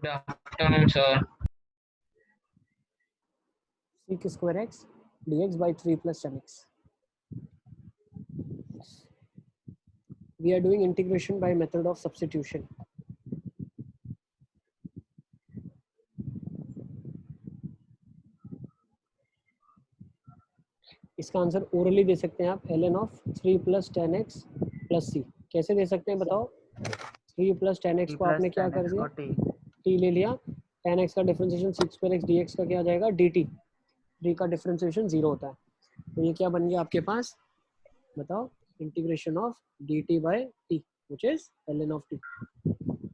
Good afternoon, sir. sec square x dx by 3 plus 10x. We are doing integration by method of substitution. इसका answer orally दे सकते हैं आप ln of 3 plus 10x plus c. कैसे दे सकते हैं बताओ? 3 plus 10x को आपने क्या कर दिया? t ले लिया. 10x का differentiation sec square x dx का क्या आ जाएगा? dt. 3 का डिफरेंशिएशन 0 होता है. तो ये क्या बन गया आपके पास? बताओ. Integration of dt by t which is ln of t.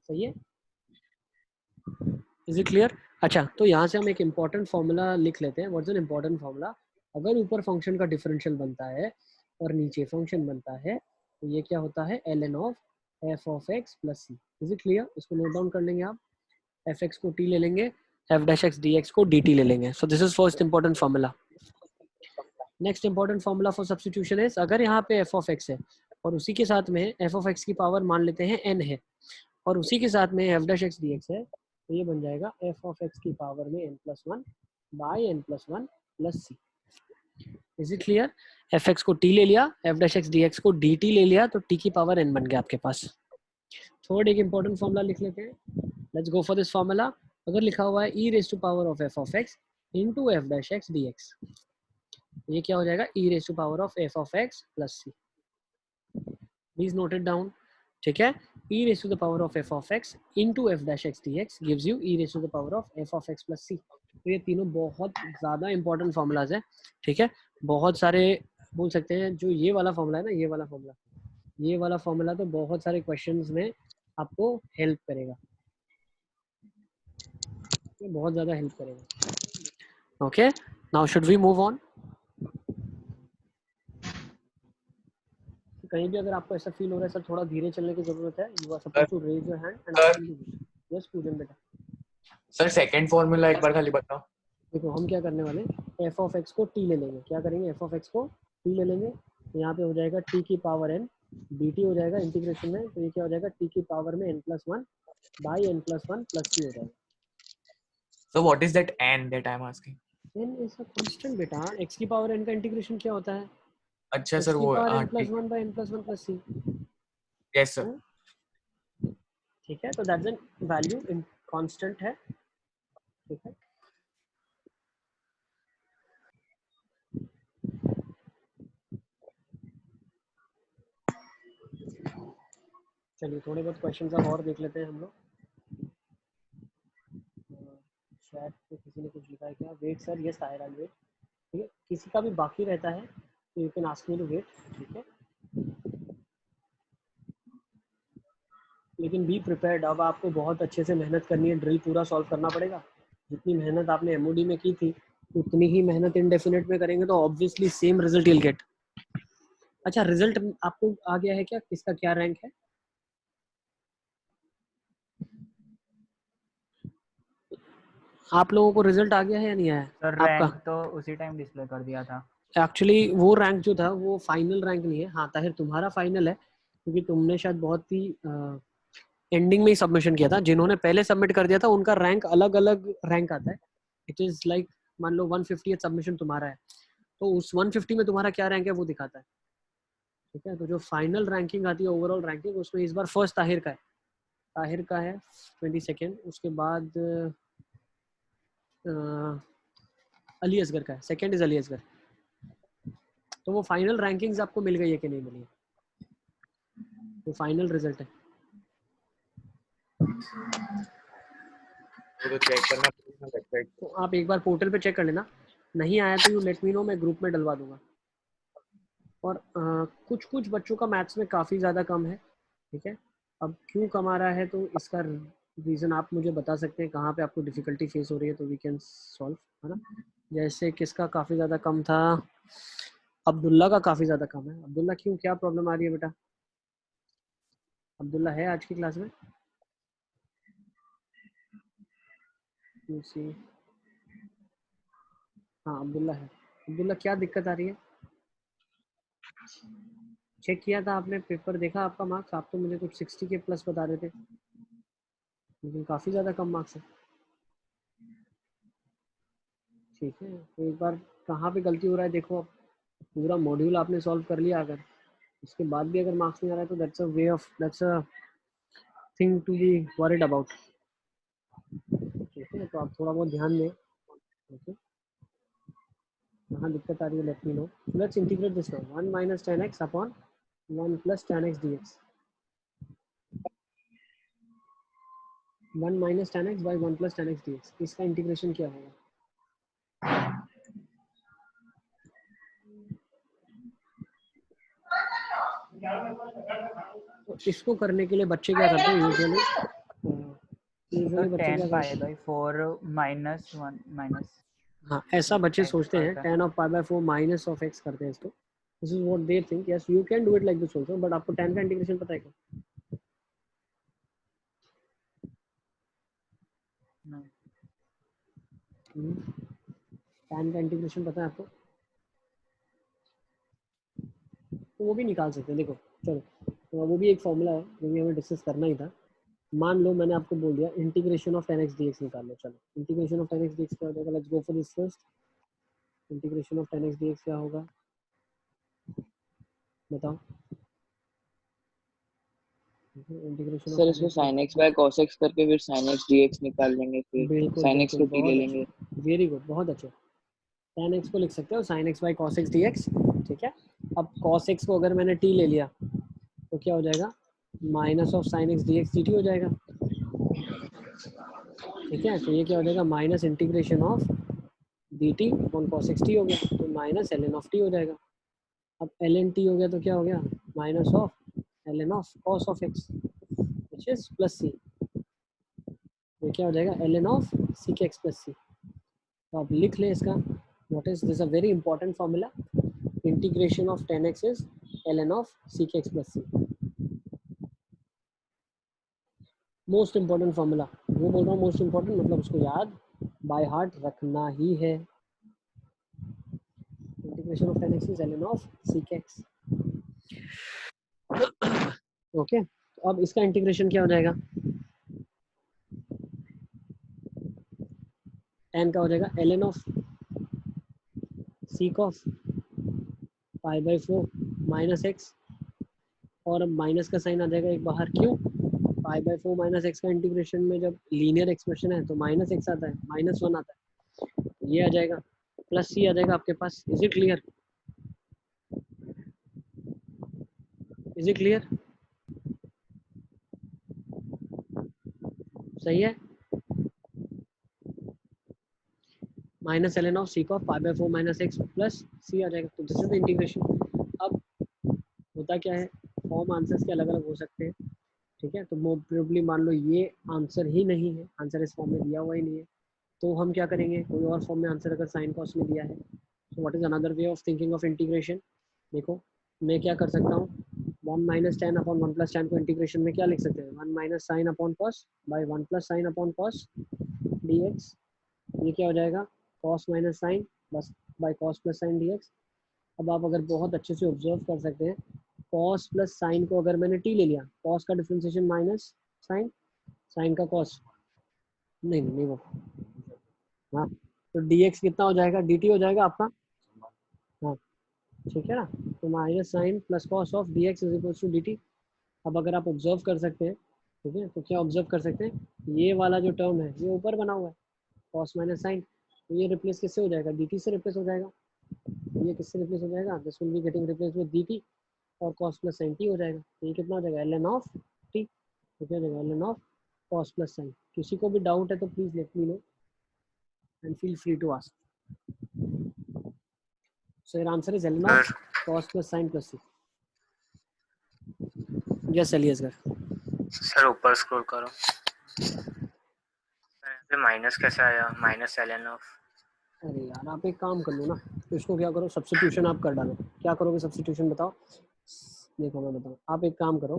सही है? Is it clear? अच्छा, तो यहाँ से हम एक इम्पॉर्टेंट फॉर्मूला लिख लेते हैं. What's an important formula? अगर ऊपर फंक्शन का डिफरेंशियल बनता है और नीचे फंक्शन बनता है तो ये क्या होता है? ln of f of x plus c. Is it clear? इसको नोट डाउन कर लेंगे आप. fx को t ले लेंगे, f डैश x dx को dt ले लेंगे. So this is first important formula. Next important formula for substitution is, अगर यहाँ पे f ऑफ x है और उसी के साथ में f ऑफ x की पावर मान लेते हैं n है और उसी के साथ में f डैश x dx है, तो ये बन जाएगा f ऑफ x की पावर में n plus one by n plus one plus c. Is it clear? F x को t ले लिया, f डैश x dx को dt ले लिया, तो t की पावर n बन गया आपके पास. थर्ड एक इंपॉर्टेंट फॉर्मूला लिख लेते हैं. Let's go for this formula. अगर लिखा हुआ है e raise to power of f of x into f dash x dx, ये क्या हो जाएगा? e raise to power of f of x plus c. Please note it down. ठीक है? e raised to the power of f of x into f dash x dx gives you e raised to the power of f of x plus c. तो ये तीनों बहुत ज़्यादा important formulas है. ठीक है? बहुत सारे बोल सकते हैं. जो ये वाला फॉर्मूला है ना, ये वाला फॉर्मूला तो बहुत सारे क्वेश्चंस में आपको हेल्प करेगा. ये बहुत ज़्यादा हेल्प करेगा. Okay, now should we move on? कहीं भी अगर आपको ऐसा फील हो रहा है सर थोड़ा धीरे चलने की जरूरत है, you are supposed to raise your hand and ask me. Yes Pujan बेटा. सर सेकंड फॉर्मूला एक बार खाली बताओ. देखो हम क्या करने वाले, f ऑफ x को t ले लेंगे. क्या करेंगे? f ऑफ x को t ले लेंगे. यहाँ पे हो जाएगा t की पावर n, dt हो जाएगा इंटीग्रेशन में. तो ये क्या हो जाएगा? t की पावर में n plus one by n plus one plus c हो जाएगा. So what is that n that I am asking? n is a constant बेटा. x की पावर n का इंटीग्रेशन क्या होता है? अच्छा x सर, की वो पावर हाँ n प्लस ठीक. One by n plus one plus c. Yes sir. ठीक है? तो that's an value in constant है. ठीक है? चलिए थोड़े बहुत क्वेश्चंस अब और देख लेते हैं हम लोग. चैट पे किसी ने कुछ लिखा है क्या? Wait sir. Yes I will wait. ठीक है? किसी का भी बाकी रहता है तो you can ask me to wait. ठीक है? लेकिन बी प्रिपेयर्ड. अब आपको बहुत अच्छे से मेहनत करनी है. ड्रिल पूरा सॉल्व करना पड़ेगा. जितनी मेहनत आपने एमओडी में की थी उतनी ही मेहनत इंडेफिनिट में करेंगे तो obviously same result will get. अच्छा, रिजल्ट आपको आ गया है क्या? किसका क्या रैंक है? आप लोगों को रिजल्ट आ गया है या नहीं आया? सर आपका रैंक तो उसी टाइम डिस्प्ले कर दिया था. एक्चुअली वो रैंक जो था वो फाइनल रैंक नहीं है. हाँ ताहिर, तुम्हारा फाइनल है क्योंकि तुमने शायद बहुत ही एंडिंग में ही सबमिशन किया था. जिन्होंने पहले सबमिट कर दिया था उनका रैंक अलग अलग रैंक आता है. इट इज लाइक मान लो 150 सबमिशन तुम्हारा है तो उस 150 में तुम्हारा क्या रैंक है वो दिखाता है. ठीक है? तो जो फाइनल रैंकिंग आती है ओवरऑल रैंकिंग, उसमें इस बार फर्स्ट ताहिर का है. ताहिर का है 22. उसके बाद अली असगर का है. Second is Ali Asgar. तो वो फाइनल रैंकिंग्स आपको मिल गई है कि नहीं मिली है? वो फाइनल रिजल्ट है. वो तो चेक करना पड़ेगा वेबसाइट. तो आप एक बार पोर्टल पे चेक कर लेना. नहीं आया तो यू लेट मी नो, मैं ग्रुप में डलवा दूंगा. और कुछ कुछ बच्चों का मैथ्स में काफ़ी ज़्यादा कम है. ठीक है? अब क्यों कम आ रहा है तो इसका रीज़न आप मुझे बता सकते हैं. कहाँ पे आपको डिफ़िकल्टी फेस हो रही है तो वी कैन सॉल्व, है ना. जैसे किसका काफ़ी ज़्यादा कम था? अब्दुल्ला का काफ़ी ज़्यादा कम है. अब्दुल्ला क्यों, क्या प्रॉब्लम आ रही है बेटा? अब्दुल्ला है आज की क्लास में? हाँ अब्दुल्ला है. अब्दुल्ला क्या दिक्कत आ रही है? चेक किया था आपने? पेपर देखा आपका मार्क्स? आप तो मुझे कुछ 60 के प्लस बता रहे थे. लेकिन काफ़ी ज़्यादा कम मार्क्स है। ठीक है, तो एक बार कहाँ पे गलती हो रहा है देखो। आप पूरा मॉड्यूल आपने सॉल्व कर लिया, अगर उसके बाद भी अगर मार्क्स नहीं आ रहा है तो that's a thing to be worried about. ठीक है, तो आप थोड़ा बहुत ध्यान दें। ओके, कहाँ दिक्कत आ रही है late me no. Let's integrate this now, 1 minus 10x upon 1 plus 10x dx। 1 minus 10x by 1 plus 10x dx, इसका इंटीग्रेशन क्या होगा? तो इसको करने के लिए बच्चे क्या करते हैं यूजुअली? तो यूजुअली बच्चे 10 क्या पाई करते हैं? बाई 4 माइनस 1 माइनस हाँ, ऐसा बच्चे एक्स सोचते हैं, करते हैं। 10 of pi by 4 minus of x करते हैं इसको। This is what they think. Yes, you can do it like this also, but आपको 10 का इंटीग्रेशन पता है क्या? नहीं। 10 का इंटीग्रेशन पता है आपको? तो वो भी निकाल सकते हैं, देखो। चलो, तो वो भी एक फॉर्मूला है जो भी हमें डिस्कस करना ही था। मान लो मैंने आपको बोल दिया इंटीग्रेशन ऑफ 10x dx निकाल लो। चलो, इंटीग्रेशन ऑफ 10x dx क्या हो जाएगा? Let's go for this first. Integration of 10x dx क्या होगा, बताओ? इंटीग्रेशन ऑफ सर 10x इसमें dx, sin x by cos x करके फिर sin x dx निकाल लेंगे, फिर बिल्कुल sin x बिल्कुल, को t ले बहुत अच्छे, लेंगे। वेरी गुड, बहुत अच्छे। tan x को लिख सकते हो sin x by cos x dx। ठीक है, अब cos x को अगर मैंने t ले लिया तो क्या हो जाएगा? Minus of sin x dx dt हो जाएगा। ठीक है, तो ये क्या हो जाएगा? Minus integration of dt upon cos x t हो गया, तो माइनस ln ऑफ t हो जाएगा। अब ln t हो गया तो क्या हो गया? Minus of ln of cos of x which is plus c। ये क्या हो जाएगा? ln of sec x plus c। तो आप लिख लें इसका, what is this, a very important formula. Integration of 10x is ln of sec x plus c। Most important formula, वो बोल रहा हूँ मोस्ट इंपॉर्टेंट, मतलब उसको याद बाय हार्ट रखना ही है। Integration of 10x is ln of sec x। Okay, तो अब इसका इंटीग्रेशन क्या हो जाएगा? 10 का हो जाएगा ln of sec of pi by 4 minus x, और अब माइनस का साइन आ जाएगा एक बाहर, क्यों? पाई बाई 4 माइनस एक्स का इंटीग्रेशन में जब लीनियर एक्सप्रेशन है तो माइनस एक्स आता है, माइनस 1 आता है, तो ये आ जाएगा, प्लस सी आ जाएगा आपके पास। Is it clear? Is it clear? सही है। Minus ln of C of pi by 4 minus X plus C आ जाएगा, तो दिस इज द इंटीग्रेशन। अब होता क्या है, फॉर्म आंसर्स के अलग अलग हो सकते हैं। ठीक है, तो प्रोबेबली मान लो ये आंसर ही नहीं है, आंसर इस फॉर्म में दिया हुआ ही नहीं है, तो हम क्या करेंगे? कोई और फॉर्म में आंसर अगर साइन कॉस में दिया है, तो what is another way of thinking of integration? देखो, मैं क्या कर सकता हूँ, 1 minus ten upon 1 plus ten को इंटीग्रेशन में क्या लिख सकते हैं? 1 minus sine upon cos by 1 plus sine upon cos dx। ये क्या हो जाएगा? कॉस माइनस साइन बस by cos plus sign dx। अब आप अगर बहुत अच्छे से ऑब्जर्व कर सकते हैं, कॉस प्लस साइन को अगर मैंने टी ले लिया, कॉस का डिफ्रेंसिएशन माइनस साइन, साइन का कॉस, नहीं वो, हाँ, तो dx कितना हो जाएगा? dt हो जाएगा आपका। हाँ, ठीक है ना, तो minus sine plus cos of d x is equal to D t. अब अगर आप ऑब्जर्व कर सकते हैं, ठीक है, तो क्या ऑब्जर्व कर सकते हैं? ये वाला जो टर्म है ये ऊपर बना हुआ है, कॉस माइनस साइन, तो ये रिप्लेस किससे हो जाएगा? डी टी से रिप्लेस हो जाएगा। ये किससे रिप्लेस हो जाएगा? This will be getting replace with D T, और कॉस प्लस साइन टी हो जाएगा। तो ये कितना हो जाएगा? L N of T. तो क्या हो जाएगा? L N of cos plus sine. किसी को भी डाउट है तो please let me know and feel free to ask. So your answer is L N of sir cos plus sine plus C. Yes एलियसगर। सर ऊपर scroll करो, sir minus कैसे आया? माइनस ln ऑफ, अरे यार, आप एक काम कर लो ना, तो इसको क्या करो, सब्स्टिट्यूशन आप कर डालो। क्या करोगे सब्स्टिट्यूशन, बताओ? देखो मैं बताऊँ, आप एक काम करो,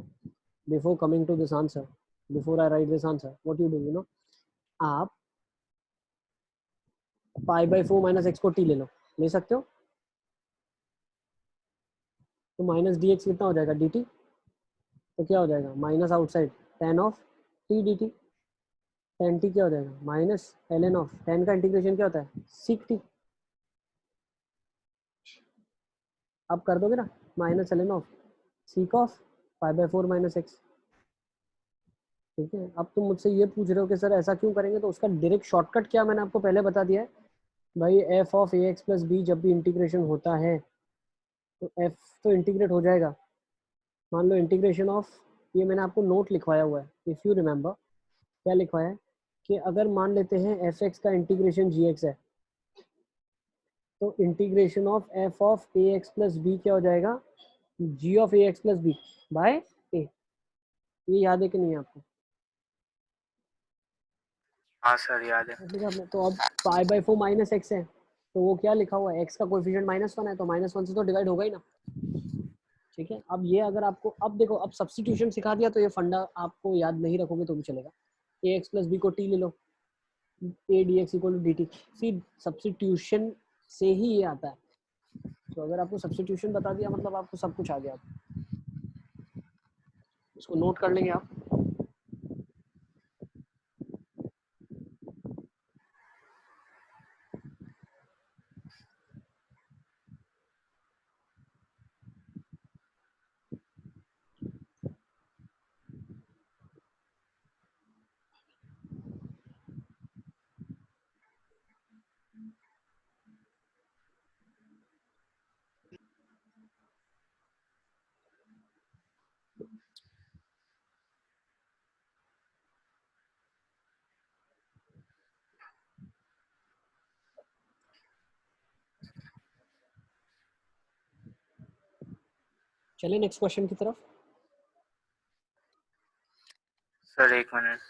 before coming to this answer, before I write this answer, what you do, you know, आप पाई बाई 4 माइनस एक्स को टी ले लो, ले सकते हो? तो माइनस डी एक्स कितना हो जाएगा? D T. तो क्या हो जाएगा? Minus outside ten of T D T. tan t क्या हो जाएगा माइनस ln ऑफ tan का इंटीग्रेशन क्या होता है sec t। अब कर दोगे ना minus ln of sec of pi by 4 minus x. ठीक है, अब तुम मुझसे ये पूछ रहे हो कि सर ऐसा क्यों करेंगे, तो उसका डायरेक्ट शॉर्टकट क्या मैंने आपको पहले बता दिया है भाई, f of A x plus b जब भी इंटीग्रेशन होता है तो एफ तो इंटीग्रेट हो जाएगा। मान लो इंटीग्रेशन ऑफ, ये मैंने आपको नोट लिखवाया हुआ है इफ़ यू रिमेंबर, क्या लिखवाया है कि अगर मान लेते हैं एफ एक्स का इंटीग्रेशन जी एक्स है तो integration of F of A x plus B क्या हो जाएगा G of A x plus B by A. ये याद है कि नहीं आपको? हाँ सर याद है। लिखा आपने, तो अब पाई बाय 4 माइनस एक्स है तो वो क्या लिखा हुआ है एक्स का कोएफिशिएंट -1 है तो -1 से तो डिवाइड होगा ही ना। ठीक है, अब ये अगर आपको, अब देखो अब सब्स्टिट्यूशन सिखा दिया तो ये फंडा आपको याद नहीं रखोगे तो भी चलेगा। ए एक्स प्लस बी को टी ले लो, A D x equal to D T. See substitution से ही ये आता है, तो अगर आपको सब्स्टिट्यूशन बता दिया मतलब आपको सब कुछ आ गया। इसको नोट कर लेंगे आप। चलिए नेक्स्ट क्वेश्चन की तरफ। सर एक मिनट।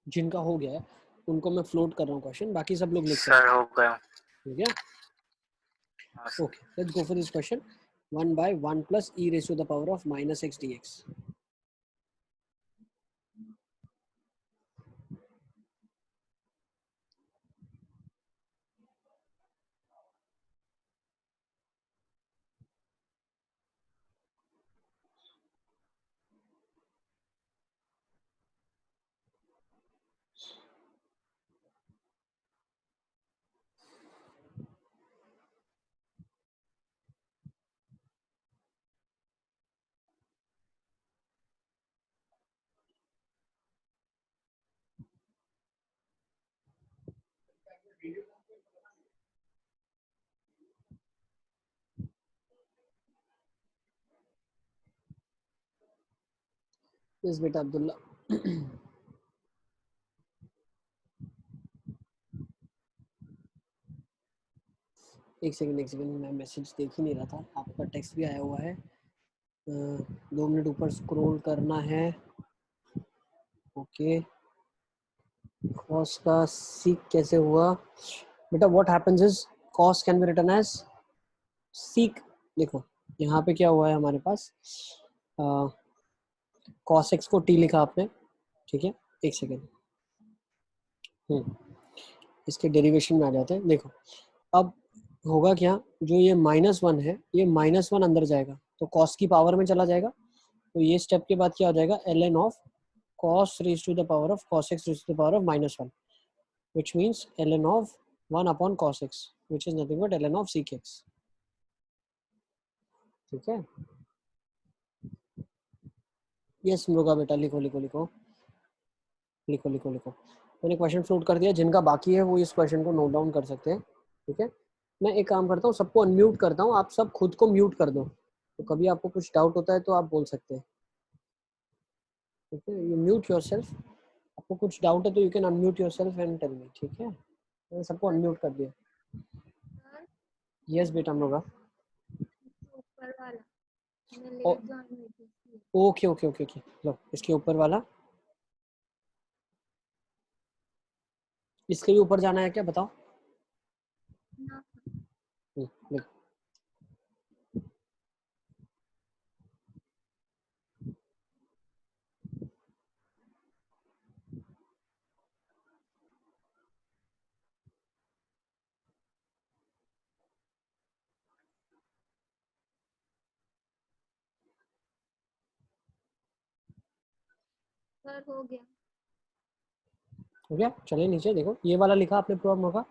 जिनका हो गया है उनको मैं फ्लोट कर रहा हूँ क्वेश्चन, बाकी सब लोग लिख सर सकते हो गया। हैं। ठीक है, हाँ sir. okay, let's go for this question. 1 by 1 plus e raised to the power of minus x dx. Yes, बेटा अब्दुल्ला। एक सेकंड मैं मैसेज देख ही नहीं रहा था, आपका टेक्स्ट भी आया हुआ है। 2 मिनट ऊपर स्क्रॉल करना है। ओके, कॉस का सीक कैसे हुआ बेटा? What happens is cos can be written as sec. देखो यहाँ पे क्या हुआ है हमारे पास, कॉस एक्स को टी लिखा आपने। ठीक है, एक सेकेंड, इसके डेरिवेशन में आ जाते हैं। देखो अब होगा क्या, जो ये -1 है ये -1 अंदर जाएगा तो कॉस की पावर में चला जाएगा, तो ये स्टेप के बाद क्या हो जाएगा ln of cos raised to the power of cos x raised to the power of -1, which means ln of 1 upon cos x, which is nothing but ln of sec x। ठीक है, yes मृगा बेटा, लिखो लिखो लिखो लिखो लिखो लिखो। मैंने क्वेश्चन फ्लोट कर दिया, जिनका बाकी है वो इस क्वेश्चन को नोट डाउन कर सकते हैं। ठीक है, मैं एक काम करता हूँ, सबको अनम्यूट करता हूँ, आप सब खुद को म्यूट कर दो, तो कभी आपको कुछ डाउट होता है तो आप बोल सकते हैं। ठीक है, यू म्यूट योरसेल्फ, आपको कुछ डाउट है तो you can unmute yourself and tell me. ठीक है, मैंने सबको अनम्यूट कर दिया। यस बेटा मृगा। ऊपर वाला मैं ओ- लेट जॉइन हुई थी इसलिए। ओके ओके ओके ओके, लो इसके ऊपर वाला, इसके भी ऊपर जाना है क्या बताओ? ना लो। सर हो गया। हो गया? चलिए नीचे देखो, ये वाला लिखा आपने प्रॉब्लम का?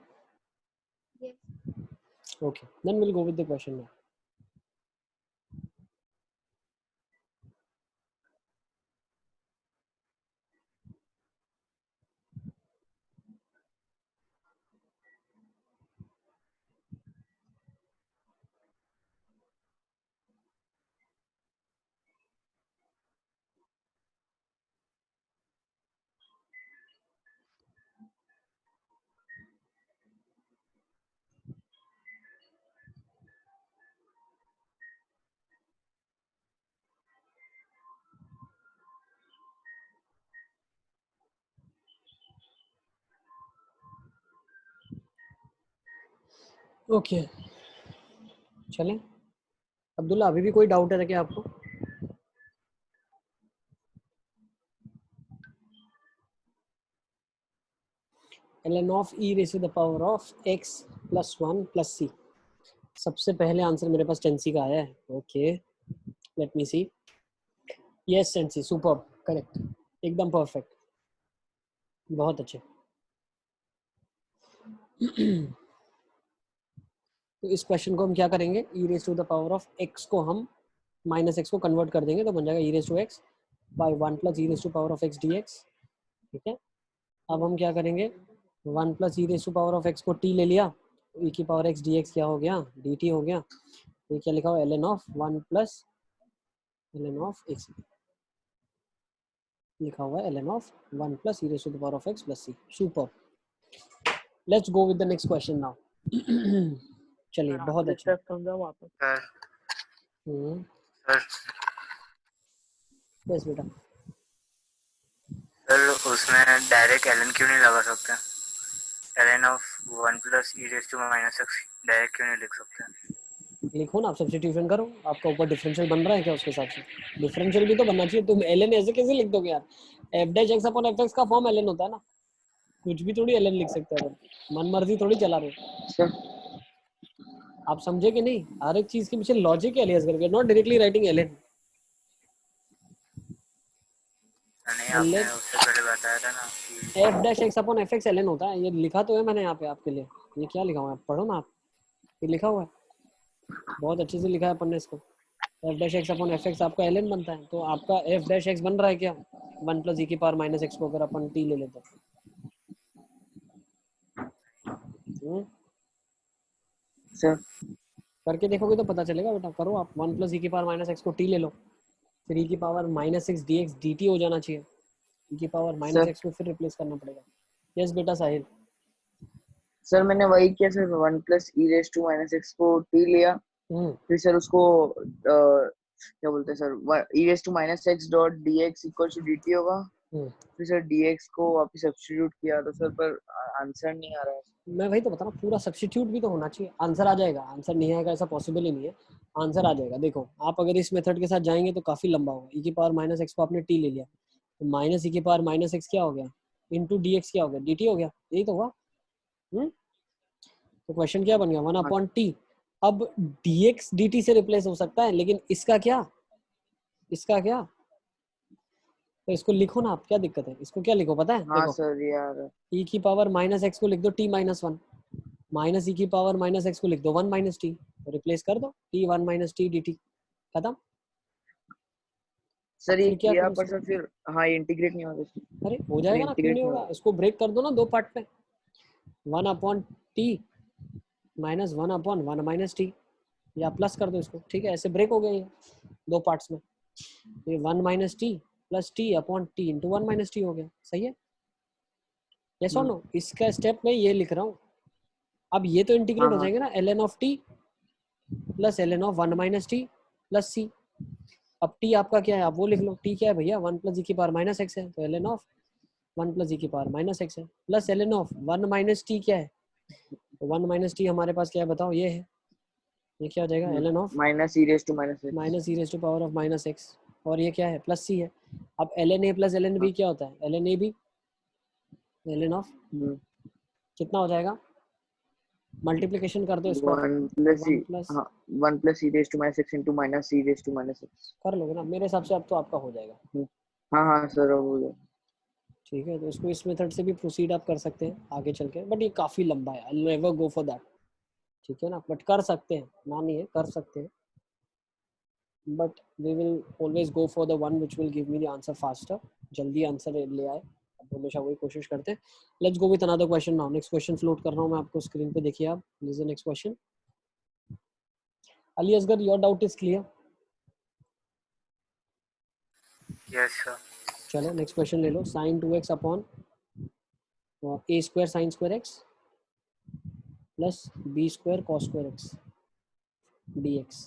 Yes. Okay, then will go with the question now. Okay, चलें। अब्दुल्ला, अभी भी कोई डाउट है क्या आपको? ln of e raised to the power of x plus 1 plus c। सबसे पहले आंसर मेरे पास टेंसी का आया है। ओके, लेट मी सी। यस टेंसी, सुपर, करेक्ट, एकदम परफेक्ट, बहुत अच्छे। तो इस क्वेश्चन को हम क्या करेंगे, e raise to the power of x को हम माइनस x को कन्वर्ट कर देंगे, तो बन जाएगा e raise to x by 1 plus e raise to power of x dx। ठीक है, अब हम क्या करेंगे, 1 plus e raise to power of x को t ले लिया, e की पावर x dx क्या हो गया, dt हो गया। ये क्या लिखा हुआ, ln of 1 plus ln of x लिखा हुआ है, ln of 1 plus e raise to the power of x plus c। Super, let's go with the next question now. चलिए, बहुत अच्छा। वापस। सर यस बेटा। सर उसमें डायरेक्ट एलन क्यों नहीं लगा सकते? L n of 1 plus e raise to minus x direct क्यों नहीं लिख सकते? लिखो ना, आप सब्स्टिट्यूशन करो, आपका ऊपर डिफरेंशियल बन रहा है क्या, उसके हिसाब से डिफरेंशियल भी तो बनना चाहिए। तुम ln ऐसे कैसे लिख दोगे यार, f dash x upon fx का फॉर्म ln होता है ना, कुछ भी थोड़ी ln लिख सकते हैं, मन मर्जी थोड़ी चला रहे हो। सर आप समझे कि नहीं, हर एक चीज के पीछे लॉजिक है एलियास करके, नॉट डायरेक्टली राइटिंग ln। नहीं, आपने उससे पहले बताया था ना कि f dash x upon fx ln होता है, ये लिखा तो है मैंने यहाँ पे आपके लिए। ये क्या लिखा हुआ है, पढ़ो ना आप, ये लिखा हुआ है, बहुत अच्छे से लिखा है अपन ने इसको। f dash x upon fx आपका ln बनता है, तो आपका f डैश x बन रहा है क्या, 1 प्लस e की पावर माइनस x को अगर अपन t ले लेते हैं। सर करके देखोगे तो पता चलेगा बेटा, करो आप। 1 प्लस ई की पावर माइनस एक्स को t ले लो, फिर e की power minus x D x D T हो जाना चाहिए, e की पावर माइनस सर एक्स को फिर रिप्लेस करना पड़ेगा। यस बेटा साहिल। सर मैंने वही किया sir, 1 plus e raise to minus x को t लिया, फिर सर उसको क्या बोलते हैं sir, e raise to minus x dot d x equal to D t होगा, फिर सर dx को वापस सब्स्टिट्यूट किया तो सर पर आंसर नहीं आ रहा है। मैं वही तो बता रहा हूँ, पूरा सब्स्टिट्यूट भी तो होना चाहिए, आंसर आ जाएगा। आंसर नहीं आएगा ऐसा पॉसिबल ही नहीं है, आंसर आ जाएगा। देखो आप अगर इस मेथड के साथ जाएंगे तो काफी लंबा होगा। e की पावर माइनस एक्स को आपने t ले लिया, तो माइनस e की पावर माइनस एक्स क्या हो गया, इंटू डी एक्स क्या हो गया, डी टी हो गया, यही तो हुआ। तो क्वेश्चन क्या बन गया, 1 अपॉन टी। अब dx dt से रिप्लेस हो सकता है, लेकिन इसका क्या, इसका क्या, तो इसको लिखो ना आप, क्या दिक्कत है, इसको क्या लिखो पता है। हाँ देखो सर यार, e की पावर माइनस एक्स को लिख दो t माइनस 1, माइनस e की पावर माइनस एक्स को लिख दो 1 माइनस टी, तो रिप्लेस कर दो t 1 minus T D T, खत्म। सर ये फिर क्या किया करो पर इसको? सर फिर हाँ ये इंटीग्रेट नहीं होगा सर, अरे हो जाएगा ना, क्यों नहीं होगा, इसको ब्रेक कर दो ना दो पार्ट में, 1 upon T minus 1 upon 1 minus T, या प्लस कर दो इसको, ठीक है, ऐसे ब्रेक हो गया ये दो पार्ट्स में। ये 1 minus T plus T upon T into 1 minus T हो गया, सही है। यस और नो, इसका स्टेप मैं ये लिख रहा हूँ। अब ये तो इंटीग्रेट हो जाएंगे ना, ln of T plus ln of 1 minus T plus C. अब t आपका क्या है, आप वो लिख लो, t क्या है भैया, 1 प्लस ई की पावर माइनस एक्स है, तो ln ऑफ 1 प्लस ई की पावर माइनस एक्स है, plus ln of 1 minus T क्या है, तो 1 माइनस टी हमारे पास क्या है बताओ, ये है, ये क्या हो जाएगा, ln of minus e raise to minus x, minus e raise to power of minus x, और ये क्या है, प्लस सी है। अब ln a plus ln b क्या होता है, ln a b ln of कितना हो जाएगा, मल्टीप्लिकेशन कर दो इसको, 1 प्लस ई, 1 प्लस हाँ 1 plus e raise to minus x into minus e raise to minus x, कर लोगे ना मेरे हिसाब से, अब तो आपका हो जाएगा। हाँ हाँ सर हो गया। ठीक है, तो इसको इस मेथड से भी प्रोसीड आप कर सकते हैं आगे चल के, बट ये काफ़ी लंबा है, I never go for that. ठीक है ना, बट कर सकते हैं, ना नहीं है, कर सकते हैं, but we will always go for the one which will give me the answer faster, जल्दी आंसर ले आए, अब हमेशा वही कोशिश करते हैं। Let's go with another question now. Next question float कर रहा हूँ मैं आपको स्क्रीन पे, देखिए आप, this is next question. Ali Asgar, your doubt is clear? Yes sir. चलो नेक्स्ट क्वेश्चन ले लो। साइन 2x अपॉन ए square sine square x plus B square cos square x dx।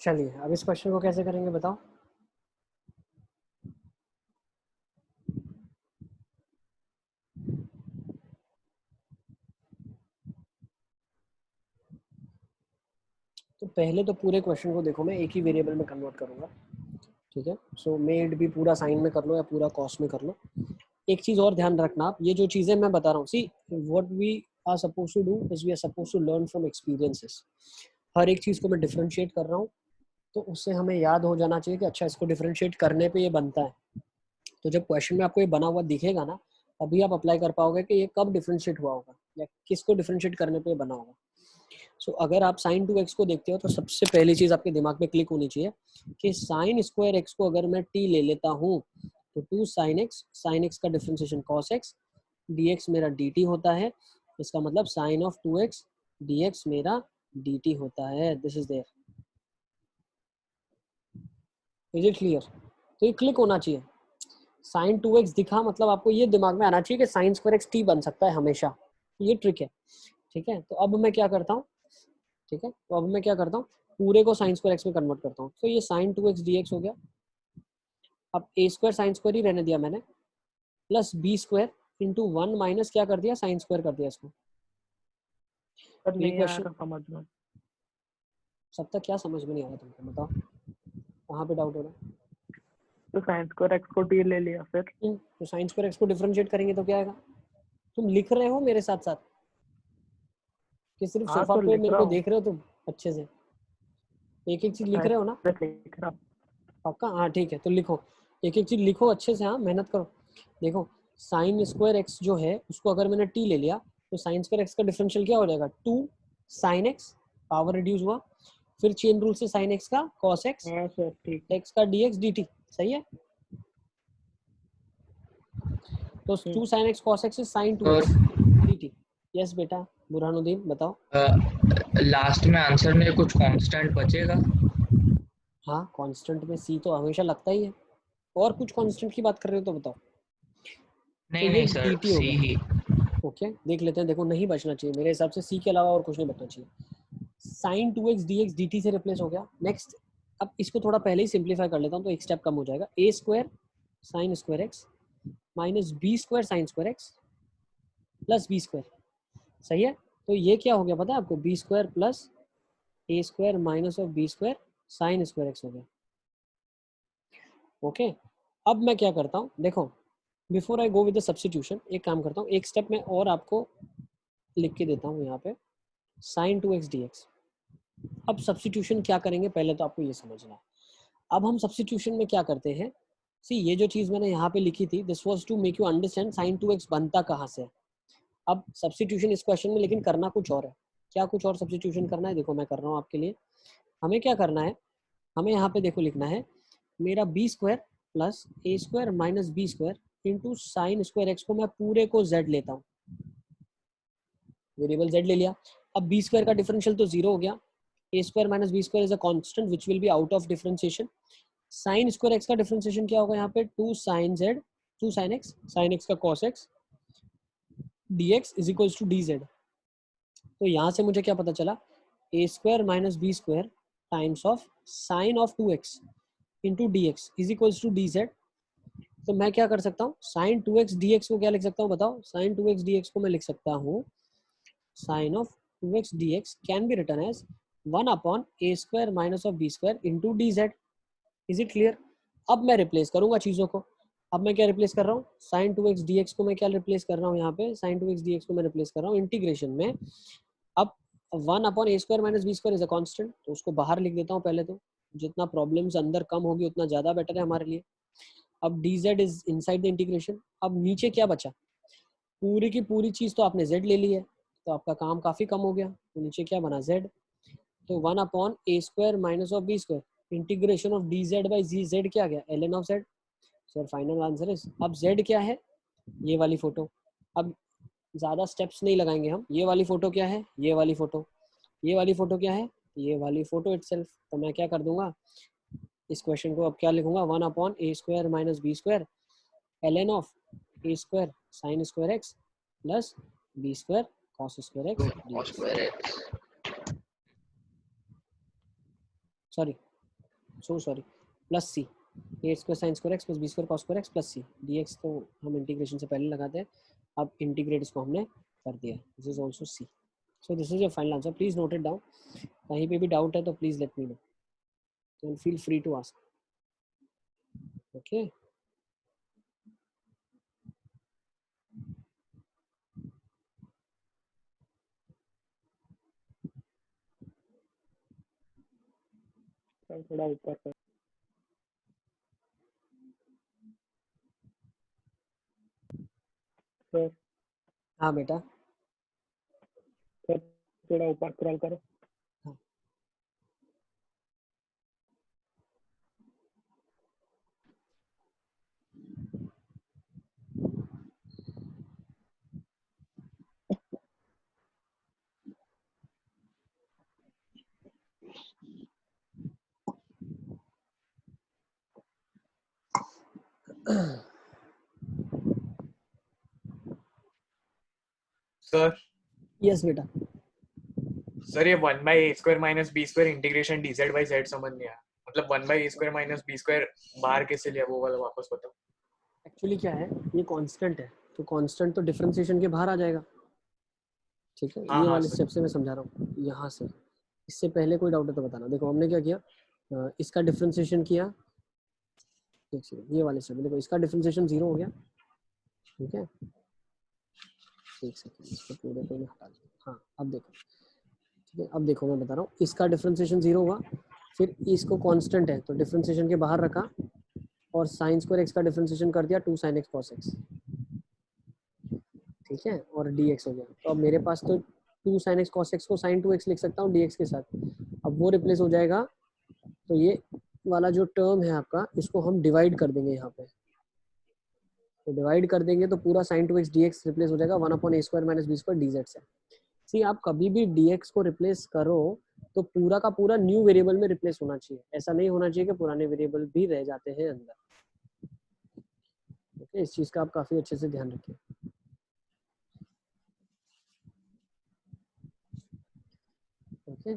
चलिए अब इस क्वेश्चन को कैसे करेंगे बताओ। तो पहले तो पूरे क्वेश्चन को देखो, मैं एक ही वेरिएबल में कन्वर्ट करूंगा। ठीक है, सो मेड भी पूरा साइन में कर लो या पूरा कॉस में कर लो। एक चीज और ध्यान रखना आप, ये जो चीजें मैं बता रहा हूँ, see what we are suppose to do is we are suppose to learn from experiences. हर एक चीज को मैं डिफरेंशिएट कर रहा हूँ, तो उससे हमें याद हो जाना चाहिए कि अच्छा इसको डिफरेंशिएट करने पे ये बनता है। तो जब क्वेश्चन में आपको ये बना हुआ दिखेगा ना, तभी आप अप्लाई कर पाओगे कि ये कब डिफरेंशिएट हुआ होगा या किसको डिफरेंशिएट करने पे बना होगा। सो अगर आप साइन 2x को देखते हो तो सबसे पहली चीज आपके दिमाग में क्लिक होनी चाहिए कि साइन स्क्वायर x को अगर मैं t ले लेता हूँ तो 2 साइन x का डिफरेंशिएशन cos x dx मेरा dt होता है। इसका मतलब साइन ऑफ 2x dx मेरा dt होता है। This is there, is it clear? तो ये क्लिक होना चाहिए। साइन 2x दिखा मतलब आपको ये दिमाग में आना चाहिए कि साइन स्क्वायर x t बन सकता है हमेशा। ये ट्रिक है। ठीक है, तो अब मैं क्या करता हूँ, ठीक है, तो अब मैं क्या करता हूँ, पूरे को साइन स्क्वायर एक्स में कन्वर्ट करता हूँ। तो ये साइन 2x dx हो गया। अब ए स्क्वायर साइन स्क्वायर ही रहने दिया मैंने, plus B square into 1 minus क्या कर दिया, साइन स्क्वायर कर दिया इसको। पर ये नहीं आ क्वेश्चन रहा समझ में। सब तक क्या समझ में नहीं आ रहा तुमको, बताओ कहाँ पे डाउट हो रहा है? तो साइन स्क्वायर एक्स को टी ले लिया फिर। तो साइन स्क्वायर एक्स को डिफरेंशिएट करेंगे तो क्या आएगा? तुम लिख रहे हो मेरे साथ साथ कि सिर्फ हाँ सोफा तो पे लिख मेरे रहा को हूँ, देख रहे हो तुम अच्छे से? एक एक चीज लिख रहे हो ना? लिख रहा हूँ। पक्का? हाँ ठीक है, तो लिखो, एक एक चीज लिखो अच्छे से, हाँ मेहनत करो। देखो साइन स्क्वायर एक्स जो है उसको अगर मैंने टी ले लिया तो साइन स्क्वायर एक्स का डिफरेंशियल क्या हो जाएगा, 2 साइन एक्स, पावर रिड्यूस हुआ, फिर चेन रूल से साइन एक्स का कॉस एक्स, हाँ सर ठीक है। एक्स का dx dt, सही है? तो 2 sine x cos x is sine 2x dt। Yes बेटा बुरहानुद्दीन बताओ। लास्ट में आंसर में कुछ कांस्टेंट बचेगा? हाँ कांस्टेंट में c तो हमेशा लगता ही है, और कुछ कांस्टेंट की बात कर रहे हो तो बताओ। तो नहीं ये नहीं सर, dt हो सी गया। ही। ओके देख लेते हैं, देखो नहीं बचना चाहिए मेरे हिसाब से, c के अलावा और कुछ नहीं बचना चाहिए। साइन 2x dx dt से रिप्लेस हो गया। नेक्स्ट अब इसको थोड़ा पहले ही सिंप्लीफाई कर लेता हूँ तो एक स्टेप कम हो जाएगा। A square sine square X minus B square sine square x plus B square, सही है? तो ये क्या हो गया पता है आपको, b square plus A square minus of b square sine square x हो गया। ओके अब मैं क्या करता हूँ, देखो before I go with the substitution एक काम करता हूँ, एक स्टेप मैं और आपको लिख के देता हूँ यहाँ पे, साइन 2x dx। अब सब्स्टिट्यूशन क्या करेंगे पहले तो आपको ये समझना है। अब हम सब्स्टिट्यूशन में क्या करते हैं, सी ये जो चीज मैंने यहाँ पे लिखी थी, this was to make you understand sin 2x बनता कहाँ से है। अब सब्स्टिट्यूशन इस क्वेश्चन में लेकिन करना कुछ और है। क्या कुछ और सब्स्टिट्यूशन करना है, देखो मैं कर रहा हूँ आपके लिए। हमें क्या करना है, हमें यहाँ पे देखो लिखना है मेरा बी स्क्वायर प्लस ए square minus B square into sine square X को मैं पूरे को z लेता हूँ, वेरिएबल z ले लिया। अब बी स्क्वायर का डिफरेंशियल तो 0 हो गया, A square minus B square is a constant which will be out of differentiation. Sine square X का डिफरेंशिएशन क्या होगा यहाँ पे, 2 sin z 2 sin x, sin x का cos x dx is equals to dz। तो यहाँ से मुझे क्या पता चला, A square minus B square times of sine of 2x into D x is equals to D Z. तो मैं क्या कर सकता हूँ, साइन 2x dx को क्या लिख सकता हूँ बताओ, साइन 2x dx को मैं लिख सकता हूँ sine of 2x dx can be written as 1 upon A square minus of b square into d z. Is it clear? अब मैं रिप्लेस करूंगा चीज़ों को। अब मैं क्या रिप्लेस कर रहा हूँ, साइन 2x dx को मैं क्या रिप्लेस कर रहा हूँ, यहाँ पे साइन 2x dx को मैं रिप्लेस कर रहा हूँ इंटीग्रेशन में। अब 1 upon A square minus B square is a constant, तो उसको बाहर लिख देता हूँ पहले तो, जितना प्रॉब्लम्स अंदर कम होगी उतना ज़्यादा बेटर है हमारे लिए। अब D z is inside the integration. अब नीचे क्या बचा, पूरी की पूरी चीज़ तो आपने z ले ली है, तो आपका काम काफ़ी कम हो गया। तो नीचे क्या बना z, तो 1 upon A square minus of b square integration of d z by z, z क्या गया l N of z. Sir final answer is, अब z क्या है, ये वाली फोटो। अब ज़्यादा स्टेप्स नहीं लगाएंगे हम, ये वाली फोटो क्या है, ये वाली फोटो, ये वाली फोटो क्या है, ये वाली फोटो इटसेल्फ। तो मैं क्या कर दूंगा, इस क्वेश्चन को अब क्या लिखूंगा, 1 upon A square minus B square l N of a square sine square x plus B square cos square x, sorry sorry plus c, a square sine square x plus B square cos square x plus c d x, तो हम integration से पहले लगाते हैं, अब integrate इसको हमने कर दिया, this is also c. So this is your final answer, please note it down. कहीं पे भी डाउट है तो please let me know, and feel free to ask. Okay sir थोड़ा ऊपर कर। सर हाँ बेटा, सर थोड़ा ऊपर स्क्रॉल करो। सर यस बेटा, सर ये 1 by a square minus B square integration d z by z समझ नहीं आया, मतलब 1 by a square minus B square बाहर कैसे लिया, वो वाला वापस बताओ। एक्चुअली क्या है, ये कांस्टेंट है, तो कांस्टेंट तो डिफरेंशिएशन के बाहर आ जाएगा। ठीक है, हाँ ये हाँ वाले सर, स्टेप से मैं समझा रहा हूँ यहाँ से। इससे पहले कोई डाउट है तो बताना। देखो हमने क्या किया, इसका डिफरेंशिएशन किया, एक सेकंड, ये वाले स्टेप देखो, इसका डिफरेंशिएशन 0 हो गया। ठीक है, एक सेकंड, इसको पूरे को मैं हटा दूँ। हाँ अब देखो, ठीक है, अब देखो मैं बता रहा हूँ, इसका डिफरेंशिएशन 0 हुआ, फिर इसको कांस्टेंट है तो डिफरेंशिएशन के बाहर रखा, और साइन स्क्वायर एक्स का डिफरेंशिएशन कर दिया 2 sin x cos x। ठीक है, और dx हो गया। तो अब मेरे पास तो 2 sin x cos x को sin 2x लिख सकता हूँ dx के साथ, अब वो रिप्लेस हो जाएगा। तो ये वाला जो टर्म है आपका, इसको हम डिवाइड कर देंगे यहाँ पे, तो डिवाइड कर देंगे तो पूरा sin 2x dx रिप्लेस हो जाएगा 1 अपॉन ए square minus B square dz से। सी आप कभी भी dx को रिप्लेस करो तो पूरा का पूरा न्यू वेरिएबल में रिप्लेस होना चाहिए, ऐसा नहीं होना चाहिए कि पुराने वेरिएबल भी रह जाते हैं अंदर। ओके, इस चीज़ का आप काफ़ी अच्छे से ध्यान रखिए। ओके,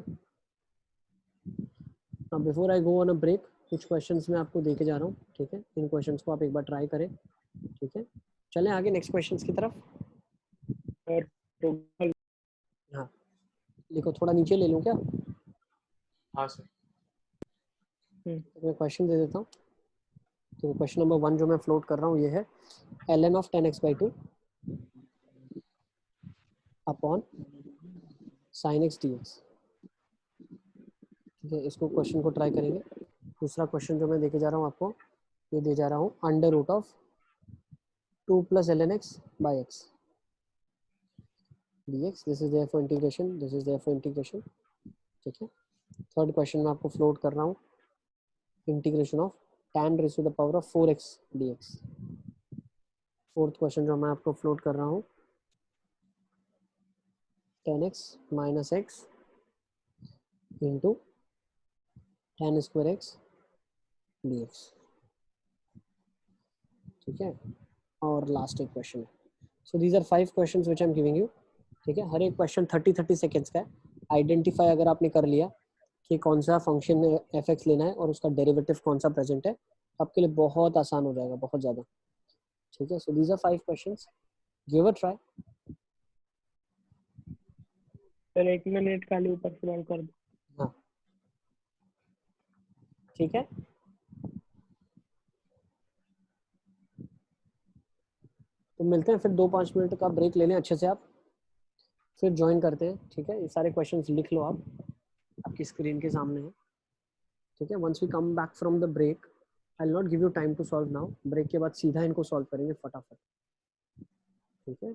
अब before I go on a break, कुछ क्वेश्चंस मैं आपको देके जा रहा हूँ। ठीक है, इन क्वेश्चंस को आप एक बार ट्राई करें। ठीक है, चलें आगे नेक्स्ट क्वेश्चंस की तरफ। सर तो हाँ लिखो, थोड़ा नीचे ले लूँ क्या? हाँ सर, तो मैं क्वेश्चन दे देता हूँ। तो क्वेश्चन नंबर 1 जो मैं फ्लोट कर रहा हूँ ये है ln of 10x/2 upon sin x dx। ठीक है, इसको क्वेश्चन को ट्राई करेंगे। दूसरा क्वेश्चन जो मैं देके जा रहा हूँ आपको, ये दे जा रहा हूँ under root of 2 plus ln x by x dx. This is there for integration, this is there for integration. ठीक है. थर्ड क्वेश्चन में आपको फ्लोट कर रहा हूँ integration of tan raise to the power of 4x dx. Fourth question जो मैं आपको फ्लोट कर रहा हूँ 10x minus x into tan square x dx. ठीक है. और लास्ट एक क्वेश्चन है. So these are 5 questions which I am giving you. ठीक है. हर एक क्वेश्चन 30 सेकेंड्स का है. आइडेंटिफाई अगर आपने कर लिया कि कौन सा फंक्शन एफ एक्स लेना है और उसका डेरिवेटिव कौन सा प्रेजेंट है, आपके लिए बहुत आसान हो जाएगा, बहुत ज़्यादा. ठीक है. So these are 5 questions. Give a try. Sir 1 minute खाली ऊपर स्क्रॉल कर दो. हाँ. ठीक है. तो मिलते हैं फिर 2-5 मिनट का ब्रेक ले लें अच्छे से, आप फिर ज्वाइन करते हैं. ठीक है. ये सारे क्वेश्चंस लिख लो आप, आपकी स्क्रीन के सामने है. ठीक है. Once we come back from the break I will not give you time to solve now. Break के बाद सीधा इनको सॉल्व करेंगे फटाफट. ठीक है.